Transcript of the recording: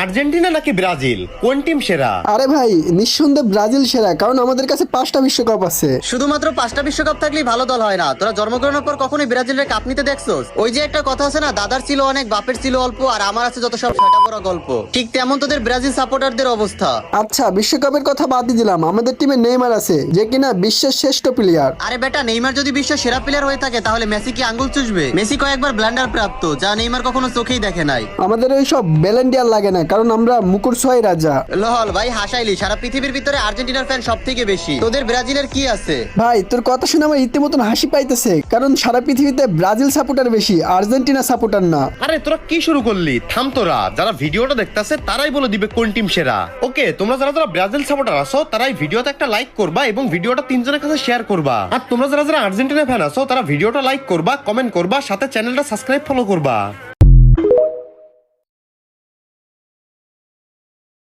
Argentina নাকি Brazil, কোন team সেরা? আরে ভাই নিঃসন্দেহে ব্রাজিল সেরা, কারণ আমাদের কাছে 5টা বিশ্বকাপ আছে। শুধুমাত্র 5টা বিশ্বকাপ থাকলেই ভালো দল হয় না। তোরা জন্মগ্রহণের পর কখনোই ব্রাজিলের কাপ নিতে দেখছোস? ওই যে একটা কথা আছে না, দাদার ছিল অনেক বাপের ছিল অল্প, আর আমার আছে যত সব ছয়টা বড় গল্প। ঠিক তেমন তোদের ব্রাজিল সাপোর্টারদের অবস্থা। আচ্ছা বিশ্বকাপের কথা বাদ দিয়ে দিলাম, আমাদের টিমে নেইমার আছে যে কিনা বিশ্বের শ্রেষ্ঠ প্লেয়ার। আরে বেটা, নেইমার যদি বিশ্বের সেরা প্লেয়ার হয়ে থাকে তাহলে মেসি কি আঙ্গুল চুষবে? মেসি কয়েকবার ব্লান্ডার প্রাপ্ত, যা নেইমার কখনো চোখেই দেখে নাই। আমাদের ওই সব ব্যালেন্ডিয়ার লাগে না, কারণ আমরা মুকুর ছয় রাজা। লহল ভাই হাসাইলি, সারা পৃথিবীর ভিতরে আর্জেন্টিনার ফ্যান সব থেকে বেশি। তোদের ব্রাজিলের কি আছে? ভাই তোর কথা শুনে আমার ইতিমতন হাসি পাইতেছে, কারণ সারা পৃথিবীতে ব্রাজিল সাপোর্টার বেশি, আর্জেন্টিনা সাপোর্টার না। আরে তোরা কি শুরু করলি? থাম তোরা। যারা ভিডিওটা দেখতাছে তারাই বলে দিবে কোন টিম সেরা। ওকে, তোমরা যারা যারা ব্রাজিল সাপোর্টার আছো তারাই ভিডিওতে একটা লাইক করবা এবং ভিডিওটা 3 জনের কাছে শেয়ার করবা। আর তোমরা যারা যারা আর্জেন্টিনা ফ্যান আছো তারা ভিডিওটা লাইক করবা, কমেন্ট করবা, সাথে চ্যানেলটা সাবস্ক্রাইব ফলো করবা।